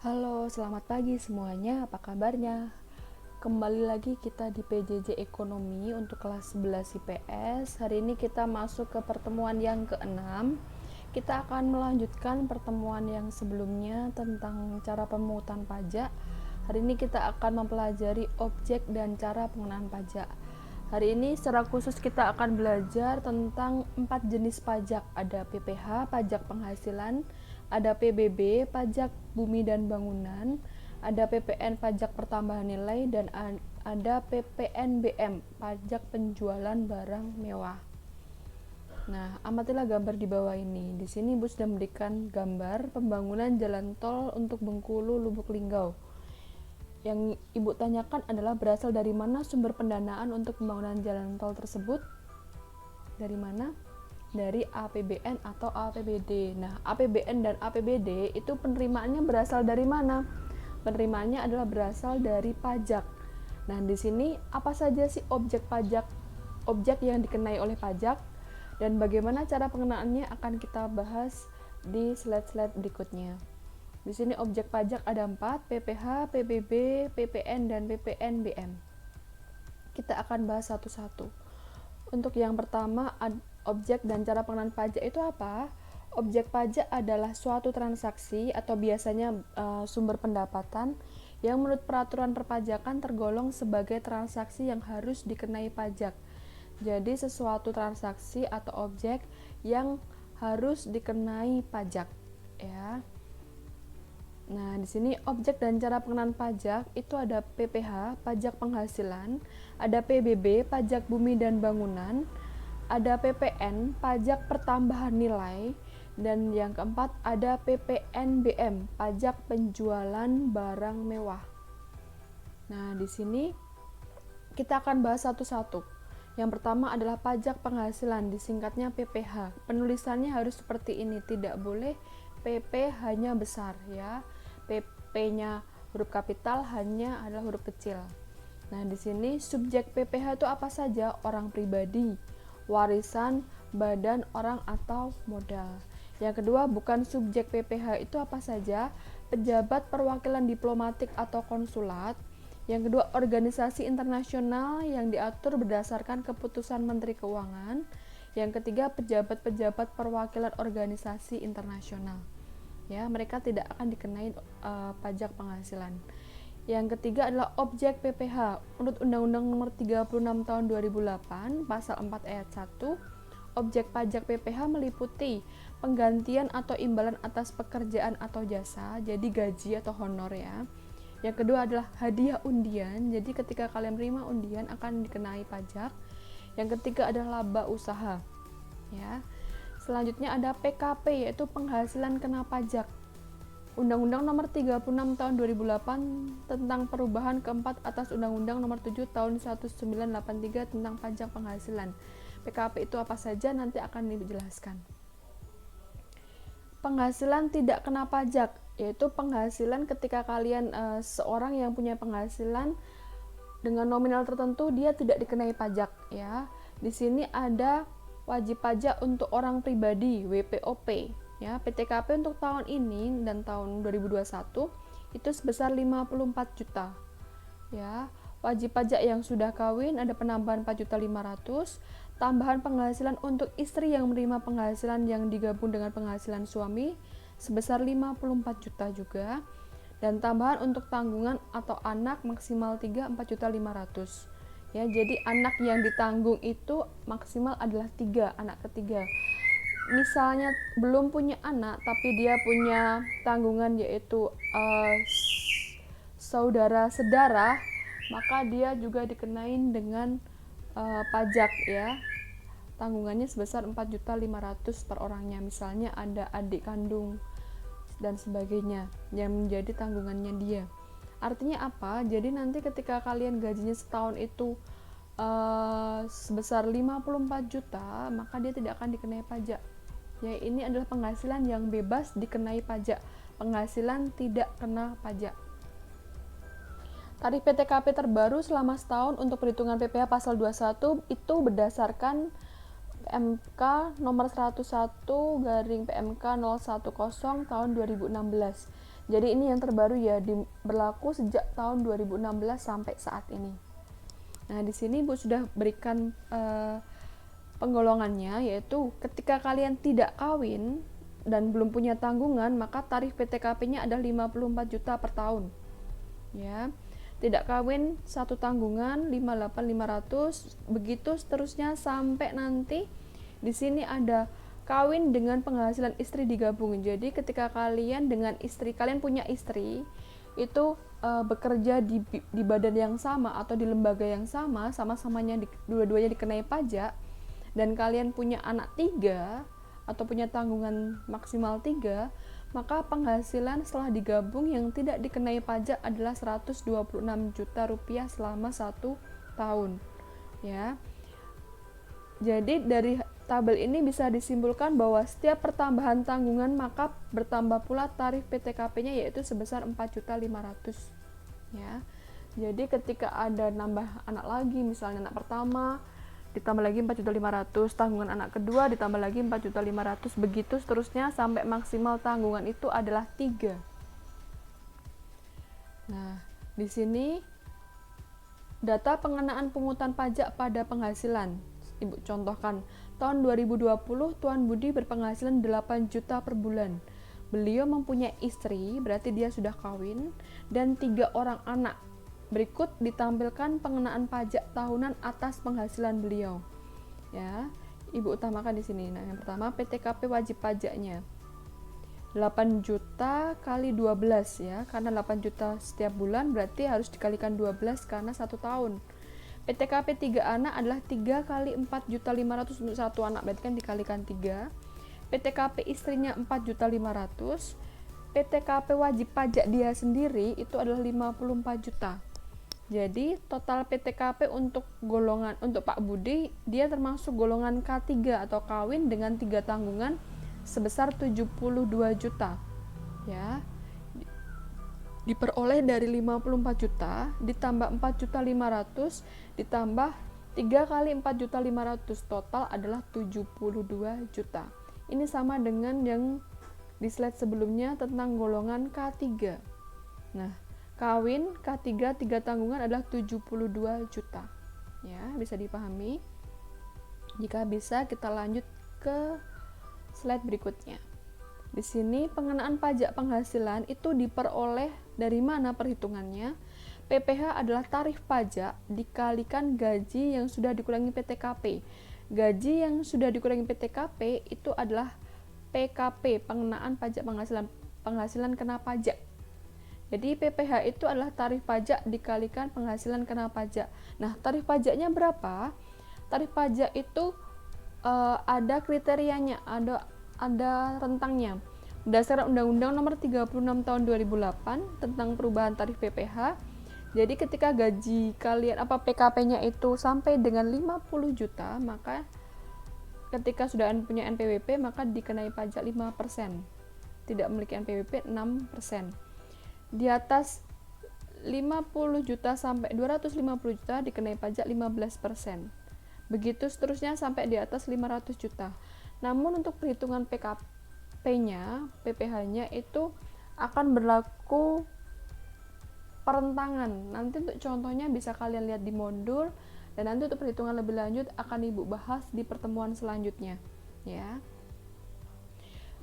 Halo, selamat pagi semuanya. Apa kabarnya? Kembali lagi kita di PJJ Ekonomi untuk kelas 11 IPS. Hari ini kita masuk ke pertemuan yang ke-6. Kita akan melanjutkan pertemuan yang sebelumnya tentang cara pemungutan pajak. Hari ini kita akan mempelajari objek dan cara pengenaan pajak. Hari ini secara khusus kita akan belajar tentang 4 jenis pajak. Ada PPh, pajak penghasilan, ada PBB, pajak bumi dan bangunan, ada PPN, pajak pertambahan nilai, dan ada PPNBM, pajak penjualan barang mewah. Nah, amatilah gambar di bawah ini. Di sini Ibu sudah memberikan gambar pembangunan jalan tol untuk Bengkulu Lubuk Linggau. Yang Ibu tanyakan adalah berasal dari mana sumber pendanaan untuk pembangunan jalan tol tersebut? Dari mana? Dari APBN atau APBD. Nah, APBN dan APBD itu penerimaannya berasal dari mana? Penerimaannya adalah berasal dari pajak. Nah, di sini apa saja sih objek pajak, objek yang dikenai oleh pajak, dan bagaimana cara pengenaannya akan kita bahas di slide-slide berikutnya. Di sini objek pajak ada 4, PPh, PBB, PPN, dan PPNBM. Kita akan bahas satu-satu. Untuk yang pertama, objek dan cara pengenaan pajak itu apa? Objek pajak adalah suatu transaksi atau biasanya sumber pendapatan yang menurut peraturan perpajakan tergolong sebagai transaksi yang harus dikenai pajak. Jadi sesuatu transaksi atau objek yang harus dikenai pajak, ya. Nah, di sini objek dan cara pengenaan pajak itu ada PPh, pajak penghasilan, ada PBB, pajak bumi dan bangunan, ada PPN, pajak pertambahan nilai, dan yang keempat ada PPNBM, pajak penjualan barang mewah. Nah, di sini kita akan bahas satu-satu. Yang pertama adalah pajak penghasilan, disingkatnya PPh. Penulisannya harus seperti ini, tidak boleh PP hanya besar, ya. PP-nya huruf kapital, hanya adalah huruf kecil. Nah, di sini subjek PPh itu apa saja? Orang pribadi, warisan, badan orang atau modal. Yang kedua, bukan subjek PPh itu apa saja? Pejabat perwakilan diplomatik atau konsulat. Yang kedua, organisasi internasional yang diatur berdasarkan keputusan Menteri Keuangan. Yang ketiga, pejabat-pejabat perwakilan organisasi internasional. Ya, mereka tidak akan dikenai pajak penghasilan. Yang ketiga adalah objek PPh. Menurut Undang-Undang Nomor 36 Tahun 2008, Pasal 4 Ayat 1, objek pajak PPh meliputi penggantian atau imbalan atas pekerjaan atau jasa, jadi gaji atau honor, ya. Yang kedua adalah hadiah undian, jadi ketika kalian menerima undian akan dikenai pajak. Yang ketiga adalah laba usaha, ya. Selanjutnya ada PKP, yaitu penghasilan kena pajak. Undang-Undang Nomor 36 Tahun 2008 tentang perubahan keempat atas Undang-Undang Nomor 7 Tahun 1983 tentang pajak penghasilan. PKP itu apa saja nanti akan dijelaskan. Penghasilan tidak kena pajak, yaitu penghasilan ketika kalian seorang yang punya penghasilan dengan nominal tertentu, dia tidak dikenai pajak, ya. Di sini ada wajib pajak untuk orang pribadi, WPOP, ya. PTKP untuk tahun ini dan tahun 2021 itu sebesar 54 juta, ya. Wajib pajak yang sudah kawin ada penambahan 4.500.000, tambahan penghasilan untuk istri yang menerima penghasilan yang digabung dengan penghasilan suami sebesar 54 juta juga, dan tambahan untuk tanggungan atau anak maksimal 3 4.500.000. Ya, jadi anak yang ditanggung itu maksimal adalah 3, anak ketiga. Misalnya belum punya anak tapi dia punya tanggungan yaitu saudara sedarah, maka dia juga dikenain dengan pajak, ya. Tanggungannya sebesar 4.500.000 per orangnya. Misalnya ada adik kandung dan sebagainya yang menjadi tanggungannya dia. Artinya apa? Jadi nanti ketika kalian gajinya setahun itu sebesar 54 juta, maka dia tidak akan dikenai pajak. Ya, ini adalah penghasilan yang bebas dikenai pajak. Penghasilan tidak kena pajak. Tarif PTKP terbaru selama setahun untuk perhitungan PPh pasal 21 itu berdasarkan PMK nomor 101 garing PMK 010 tahun 2016. Jadi ini yang terbaru ya, berlaku sejak tahun 2016 sampai saat ini. Nah, di sini Ibu sudah berikan penggolongannya, yaitu ketika kalian tidak kawin dan belum punya tanggungan, maka tarif PTKP-nya adalah 54 juta per tahun. Ya. Tidak kawin satu tanggungan 58.500, begitu seterusnya sampai nanti di sini ada kawin dengan penghasilan istri digabung. Jadi ketika kalian dengan istri, kalian punya istri itu bekerja di badan yang sama atau di lembaga yang sama, sama-samanya dua-duanya dikenai pajak, dan kalian punya anak 3 atau punya tanggungan maksimal 3, maka penghasilan setelah digabung yang tidak dikenai pajak adalah 126 juta rupiah selama 1 tahun. Ya. Jadi dari tabel ini bisa disimpulkan bahwa setiap pertambahan tanggungan maka bertambah pula tarif PTKP-nya, yaitu sebesar 4.500.000. Ya. Jadi ketika ada nambah anak lagi, misalnya anak pertama ditambah lagi 4.500.000, tanggungan anak kedua ditambah lagi 4.500.000, begitu seterusnya sampai maksimal tanggungan itu adalah 3. Nah, di sini data pengenaan pungutan pajak pada penghasilan. Ibu contohkan, tahun 2020 Tuan Budi berpenghasilan 8 juta per bulan. Beliau mempunyai istri, berarti dia sudah kawin, dan 3 orang anak. Berikut ditampilkan pengenaan pajak tahunan atas penghasilan beliau. Ya, Ibu utamakan di sini. Nah, yang pertama PTKP wajib pajaknya 8 juta kali 12 ya, karena 8 juta setiap bulan berarti harus dikalikan 12 karena 1 tahun. PTKP 3 anak adalah 3 kali 4.500.000 untuk 1 anak, berarti kan dikalikan 3. PTKP istrinya 4.500.000. PTKP wajib pajak dia sendiri itu adalah 54 juta. Jadi total PTKP untuk golongan untuk Pak Budi, dia termasuk golongan K3 atau kawin dengan 3 tanggungan sebesar 72 juta. Ya. Diperoleh dari 54 juta ditambah 4.500.000 ditambah 3 kali 4.500.000, total adalah 72 juta. Ini sama dengan yang di slide sebelumnya tentang golongan K3. Nah, kawin K3 3 tanggungan adalah 72 juta. Ya, bisa dipahami. Jika bisa, kita lanjut ke slide berikutnya. Di sini pengenaan pajak penghasilan itu diperoleh dari mana perhitungannya? PPh adalah tarif pajak dikalikan gaji yang sudah dikurangi PTKP. Gaji yang sudah dikurangi PTKP itu adalah PKP, pengenaan pajak penghasilan kena pajak. Jadi PPh itu adalah tarif pajak dikalikan penghasilan kena pajak. Nah, tarif pajaknya berapa? Tarif pajak itu ada kriterianya, ada rentangnya. Berdasarkan Undang-Undang Nomor 36 Tahun 2008 tentang perubahan tarif PPh. Jadi ketika gaji kalian PKP-nya itu sampai dengan 50 juta, maka ketika sudah punya NPWP maka dikenai pajak 5%. Tidak memiliki NPWP 6%. Di atas 50 juta sampai 250 juta dikenai pajak 15%. Begitu seterusnya sampai di atas 500 juta. Namun untuk perhitungan PKP-nya, PPh-nya itu akan berlaku perentangan. Nanti untuk contohnya bisa kalian lihat di modul, dan nanti untuk perhitungan lebih lanjut akan Ibu bahas di pertemuan selanjutnya, ya.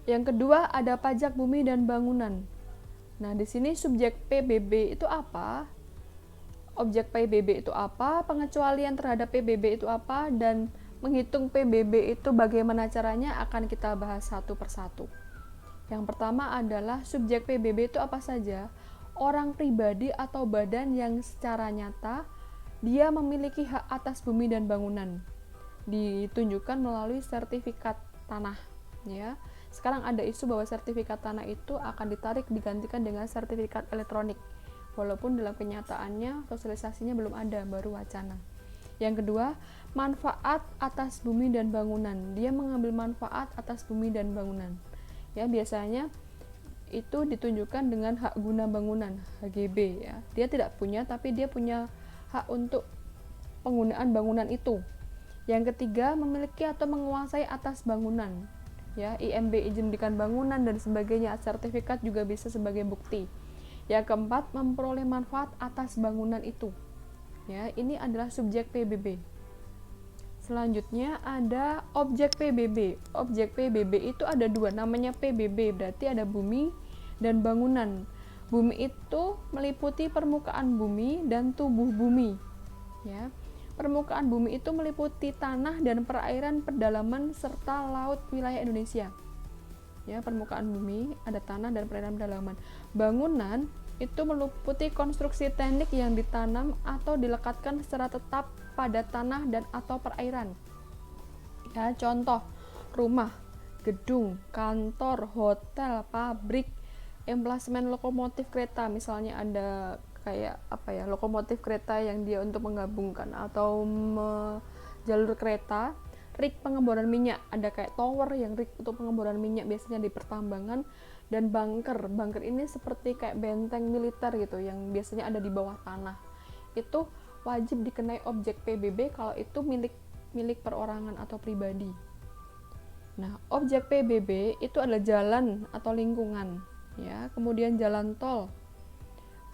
Yang kedua ada pajak bumi dan bangunan. Nah, di sini subjek PBB itu apa? Objek PBB itu apa? Pengecualian terhadap PBB itu apa? Dan menghitung PBB itu bagaimana caranya akan kita bahas satu persatu. Yang pertama adalah subjek PBB itu apa saja? Orang pribadi atau badan yang secara nyata dia memiliki hak atas bumi dan bangunan. Ditunjukkan melalui sertifikat tanah, ya. Sekarang ada isu bahwa sertifikat tanah itu akan ditarik digantikan dengan sertifikat elektronik. Walaupun dalam kenyataannya sosialisasinya belum ada, baru wacana. Yang kedua, manfaat atas bumi dan bangunan. Dia mengambil manfaat atas bumi dan bangunan. Ya, biasanya itu ditunjukkan dengan hak guna bangunan, HGB, ya. Dia tidak punya, tapi dia punya hak untuk penggunaan bangunan itu. Yang ketiga, memiliki atau menguasai atas bangunan. ya, IMB izin mendirikan bangunan dan sebagainya, sertifikat juga bisa sebagai bukti. Yang keempat, memperoleh manfaat atas bangunan itu. Ya, ini adalah subjek PBB. Selanjutnya ada objek PBB. Objek PBB itu ada dua, namanya PBB, berarti ada bumi dan bangunan. Bumi itu meliputi permukaan bumi dan tubuh bumi. Ya. Permukaan bumi itu meliputi tanah dan perairan pedalaman serta laut wilayah Indonesia. Ya, permukaan bumi ada tanah dan perairan pedalaman. Bangunan itu meliputi konstruksi teknik yang ditanam atau dilekatkan secara tetap pada tanah dan atau perairan. Ya, contoh rumah, gedung, kantor, hotel, pabrik, emplasemen lokomotif kereta, misalnya ada kayak lokomotif kereta yang dia untuk menggabungkan atau jalur kereta, rig pengeboran minyak, ada kayak tower yang rig untuk pengeboran minyak biasanya di pertambangan, dan bunker ini seperti kayak benteng militer gitu yang biasanya ada di bawah tanah. Itu wajib dikenai objek PBB kalau itu milik perorangan atau pribadi. Nah, objek PBB itu adalah jalan atau lingkungan, ya, kemudian jalan tol,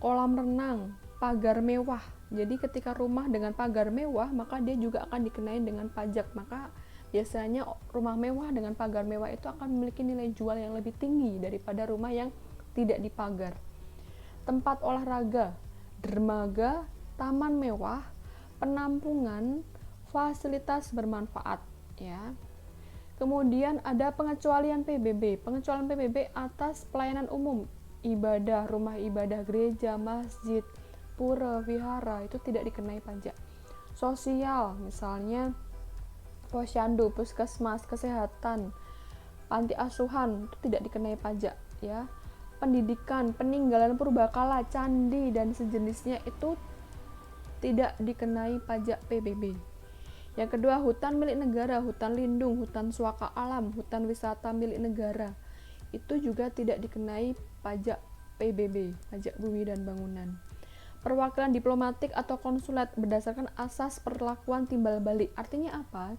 kolam renang, pagar mewah. Jadi ketika rumah dengan pagar mewah, maka dia juga akan dikenai dengan pajak. Maka biasanya rumah mewah dengan pagar mewah itu akan memiliki nilai jual yang lebih tinggi daripada rumah yang tidak dipagar. Tempat olahraga, dermaga, taman mewah, penampungan, fasilitas bermanfaat, ya. Kemudian ada pengecualian PBB. Pengecualian PBB atas pelayanan umum, ibadah, rumah ibadah, gereja, masjid, pura, vihara itu tidak dikenai pajak. Sosial, misalnya posyandu, puskesmas, kesehatan, panti asuhan itu tidak dikenai pajak, ya. Pendidikan, peninggalan purbakala, candi dan sejenisnya itu tidak dikenai pajak PBB. Yang kedua, hutan milik negara, hutan lindung, hutan suaka alam, hutan wisata milik negara. Itu juga tidak dikenai pajak PBB, pajak bumi dan bangunan. Perwakilan diplomatik atau konsulat berdasarkan asas perlakuan timbal balik. Artinya apa?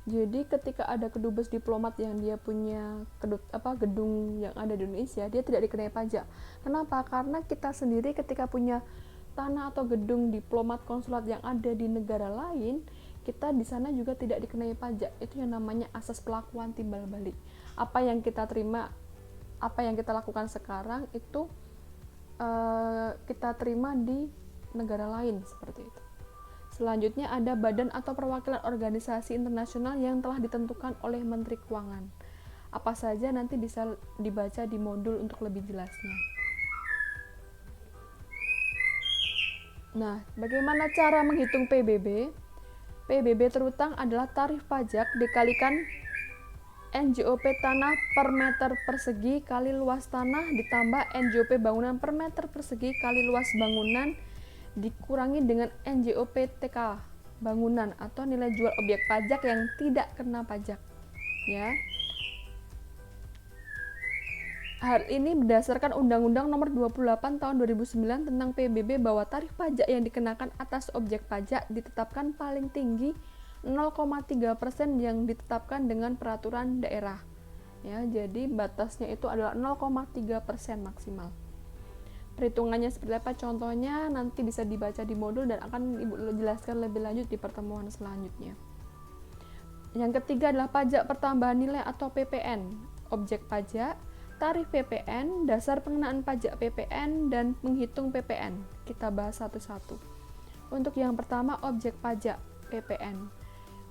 Jadi ketika ada kedubes diplomat yang dia punya gedung yang ada di Indonesia, dia tidak dikenai pajak. Kenapa? Karena kita sendiri ketika punya tanah atau gedung diplomat konsulat yang ada di negara lain, kita di sana juga tidak dikenai pajak. Itu yang namanya asas perlakuan timbal balik. Apa yang kita terima, apa yang kita lakukan sekarang itu kita terima di negara lain, seperti itu. Selanjutnya ada badan atau perwakilan organisasi internasional yang telah ditentukan oleh Menteri Keuangan. Apa saja nanti bisa dibaca di modul untuk lebih jelasnya. Nah, bagaimana cara menghitung PBB? PBB terutang adalah tarif pajak dikalikan NJOP tanah per meter persegi kali luas tanah ditambah NJOP bangunan per meter persegi kali luas bangunan dikurangi dengan NJOP TK bangunan atau nilai jual objek pajak yang tidak kena pajak, ya. Hal ini berdasarkan Undang-Undang Nomor 28 Tahun 2009 tentang PBB bahwa tarif pajak yang dikenakan atas objek pajak ditetapkan paling tinggi 0,3% yang ditetapkan dengan peraturan daerah. Ya, jadi batasnya itu adalah 0,3% maksimal. Perhitungannya seperti apa? Contohnya nanti bisa dibaca di modul dan akan Ibu jelaskan lebih lanjut di pertemuan selanjutnya. Yang ketiga adalah pajak pertambahan nilai atau PPN. Objek pajak, tarif PPN, dasar pengenaan pajak PPN, dan menghitung PPN. Kita bahas satu-satu. Untuk yang pertama, objek pajak PPN.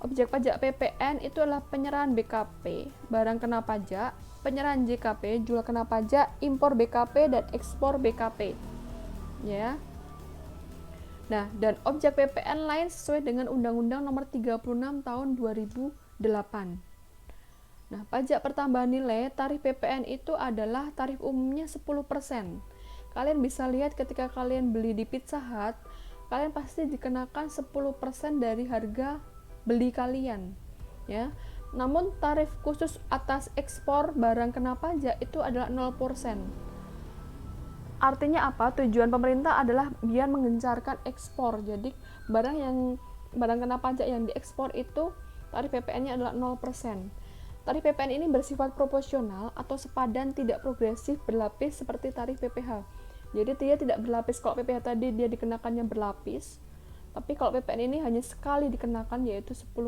Objek pajak PPN itu adalah penyerahan BKP, barang kena pajak, penyerahan JKP, jual kena pajak, impor BKP, dan ekspor BKP. Ya. Nah, dan objek PPN lain sesuai dengan Undang-Undang Nomor 36 Tahun 2008. Nah, pajak pertambahan nilai tarif PPN itu adalah tarif umumnya 10%. Kalian bisa lihat ketika kalian beli di Pizza Hut, kalian pasti dikenakan 10% dari harga beli kalian, ya. Namun tarif khusus atas ekspor barang kena pajak itu adalah 0%. Artinya apa? Tujuan pemerintah adalah biar menggencarkan ekspor. Jadi barang kena pajak yang diekspor itu tarif PPN-nya adalah 0%. Tarif PPN ini bersifat proporsional atau sepadan, tidak progresif berlapis seperti tarif PPh. Jadi dia tidak berlapis. Kalau PPh tadi dia dikenakannya berlapis, tapi kalau PPN ini hanya sekali dikenakan, yaitu 10%.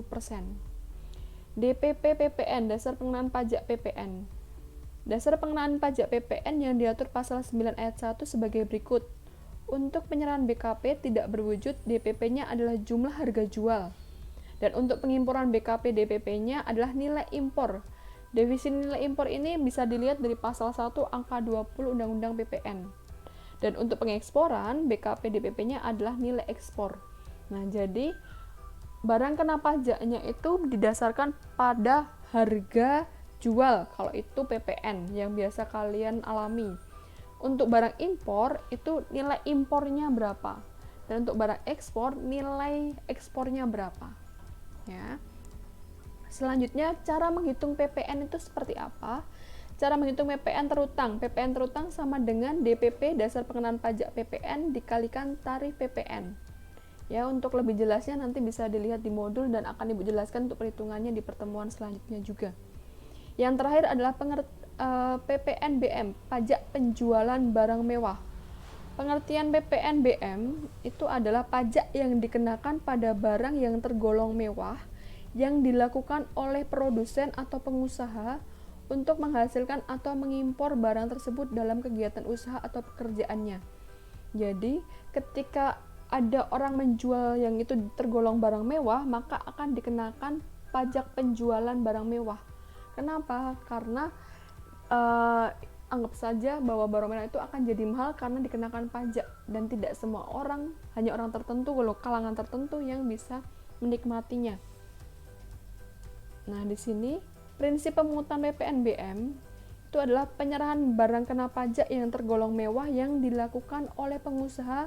DPP PPN, dasar pengenaan pajak PPN. Dasar pengenaan pajak PPN yang diatur pasal 9 ayat 1 sebagai berikut. Untuk penyerahan BKP tidak berwujud, DPP-nya adalah jumlah harga jual. Dan untuk pengimporan BKP, DPP-nya adalah nilai impor. Definisi nilai impor ini bisa dilihat dari pasal 1 angka 20 Undang-Undang PPN. Dan untuk pengeksporan, BKP DPP-nya adalah nilai ekspor. Nah, jadi barang kena pajaknya itu didasarkan pada harga jual, kalau itu PPN yang biasa kalian alami. Untuk barang impor itu nilai impornya berapa, dan untuk barang ekspor nilai ekspornya berapa, ya. Selanjutnya, cara menghitung PPN itu seperti apa? Cara menghitung PPN terutang. PPN terutang sama dengan DPP, dasar pengenaan pajak PPN, dikalikan tarif PPN. Ya, untuk lebih jelasnya nanti bisa dilihat di modul dan akan Ibu jelaskan untuk perhitungannya di pertemuan selanjutnya juga. Yang terakhir adalah PPNBM, pajak penjualan barang mewah. Pengertian PPNBM itu adalah pajak yang dikenakan pada barang yang tergolong mewah yang dilakukan oleh produsen atau pengusaha untuk menghasilkan atau mengimpor barang tersebut dalam kegiatan usaha atau pekerjaannya. Jadi, ketika ada orang menjual yang itu tergolong barang mewah, maka akan dikenakan pajak penjualan barang mewah. Kenapa? Karena anggap saja bahwa barang mewah itu akan jadi mahal karena dikenakan pajak, dan tidak semua orang, hanya orang tertentu, kalau kalangan tertentu yang bisa menikmatinya. Nah, di sini prinsip pemungutan PPNBM itu adalah penyerahan barang kena pajak yang tergolong mewah yang dilakukan oleh pengusaha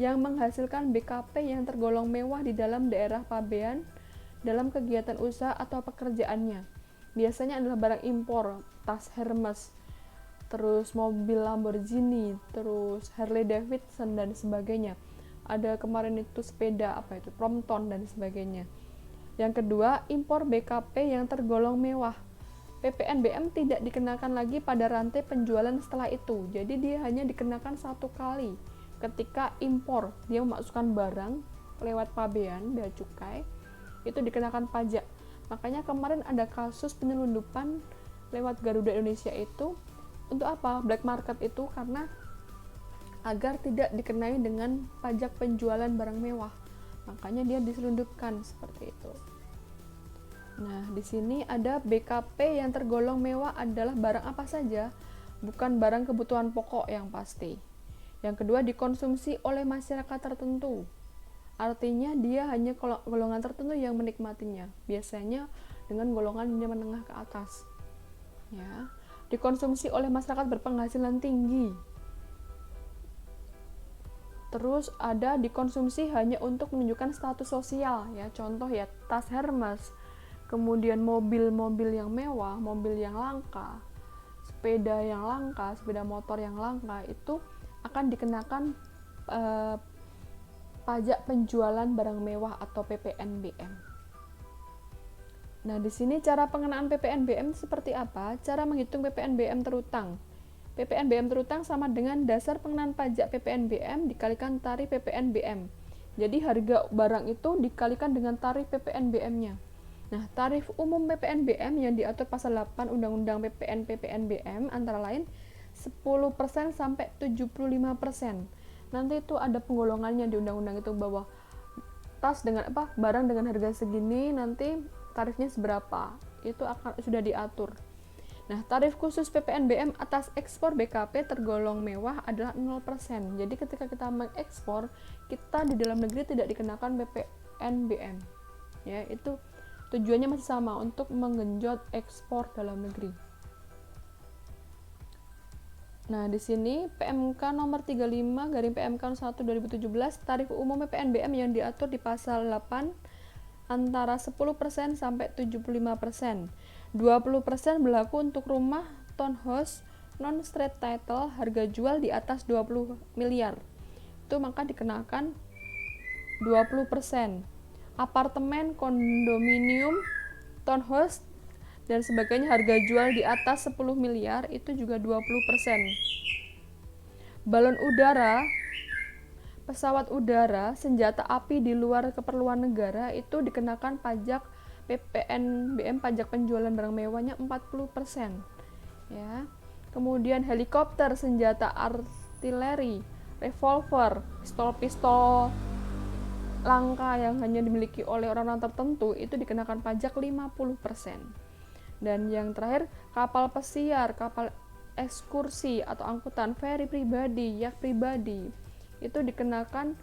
yang menghasilkan BKP yang tergolong mewah di dalam daerah pabean dalam kegiatan usaha atau pekerjaannya. Biasanya adalah barang impor, tas Hermes, terus mobil Lamborghini, terus Harley Davidson dan sebagainya. Ada kemarin itu sepeda Brompton dan sebagainya. Yang kedua, impor BKP yang tergolong mewah. PPNBM tidak dikenakan lagi pada rantai penjualan setelah itu. Jadi dia hanya dikenakan satu kali. Ketika impor, dia memasukkan barang lewat pabean, bea cukai, itu dikenakan pajak. Makanya kemarin ada kasus penyelundupan lewat Garuda Indonesia itu untuk apa? Black market itu karena agar tidak dikenai dengan pajak penjualan barang mewah. Makanya dia diselundupkan seperti itu. Nah, di sini ada BKP yang tergolong mewah adalah barang apa saja, bukan barang kebutuhan pokok yang pasti. Yang kedua, dikonsumsi oleh masyarakat tertentu. Artinya dia hanya golongan tertentu yang menikmatinya, biasanya dengan golongan menengah ke atas. Ya, dikonsumsi oleh masyarakat berpenghasilan tinggi. Terus ada dikonsumsi hanya untuk menunjukkan status sosial, ya. Contoh ya, tas Hermes, kemudian mobil-mobil yang mewah, mobil yang langka, sepeda yang langka, sepeda motor yang langka, itu akan dikenakan pajak penjualan barang mewah atau PPNBM. Nah, di sini cara pengenaan PPNBM seperti apa? Cara menghitung PPNBM terutang. PPNBM terutang sama dengan dasar pengenaan pajak PPNBM dikalikan tarif PPNBM. Jadi harga barang itu dikalikan dengan tarif PPNBM-nya. Nah, tarif umum PPNBM yang diatur pasal 8 Undang-Undang PPNBM antara lain 10% sampai 75%. Nanti itu ada penggolongannya di undang-undang itu, bahwa tas dengan barang dengan harga segini nanti tarifnya seberapa. Itu akan sudah diatur. Nah, tarif khusus PPNBM atas ekspor BKP tergolong mewah adalah 0%. Jadi ketika kita mengekspor, kita di dalam negeri tidak dikenakan PPNBM. Ya, itu tujuannya masih sama, untuk menggenjot ekspor dalam negeri. Nah, di sini PMK nomor 35 garing PMK 1 2017 tarif umum PPNBM yang diatur di pasal 8 antara 10% sampai 75%. 20% berlaku untuk rumah townhouse non straight title harga jual di atas 20 miliar. Itu maka dikenakan 20%. Apartemen, kondominium, townhouse dan sebagainya, harga jual di atas 10 miliar itu juga 20%. Balon udara, pesawat udara, senjata api di luar keperluan negara itu dikenakan pajak PPNBM, pajak penjualan barang mewahnya 40%. Ya. Kemudian helikopter, senjata artileri, revolver, pistol-pistol langka yang hanya dimiliki oleh orang-orang tertentu itu dikenakan pajak 50%. Dan yang terakhir, kapal pesiar, kapal ekskursi atau angkutan feri pribadi, yacht pribadi itu dikenakan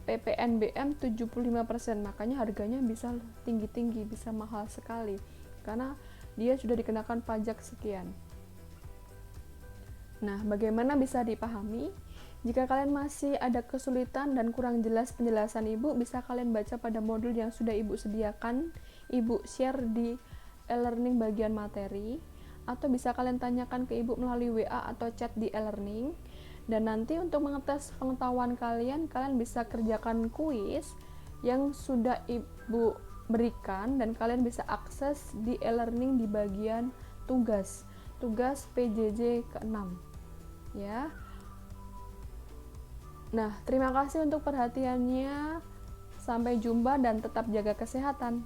PPNBM 75%. Makanya harganya bisa tinggi-tinggi, bisa mahal sekali karena dia sudah dikenakan pajak sekian. Nah, bagaimana bisa dipahami? Jika kalian masih ada kesulitan dan kurang jelas penjelasan Ibu, bisa kalian baca pada modul yang sudah Ibu sediakan, Ibu share di e-learning bagian materi, atau bisa kalian tanyakan ke Ibu melalui WA atau chat di e-learning. Dan nanti untuk mengetes pengetahuan kalian bisa kerjakan kuis yang sudah Ibu berikan dan kalian bisa akses di e-learning di bagian tugas PJJ ke-6 ya. Nah, terima kasih untuk perhatiannya. Sampai jumpa dan tetap jaga kesehatan.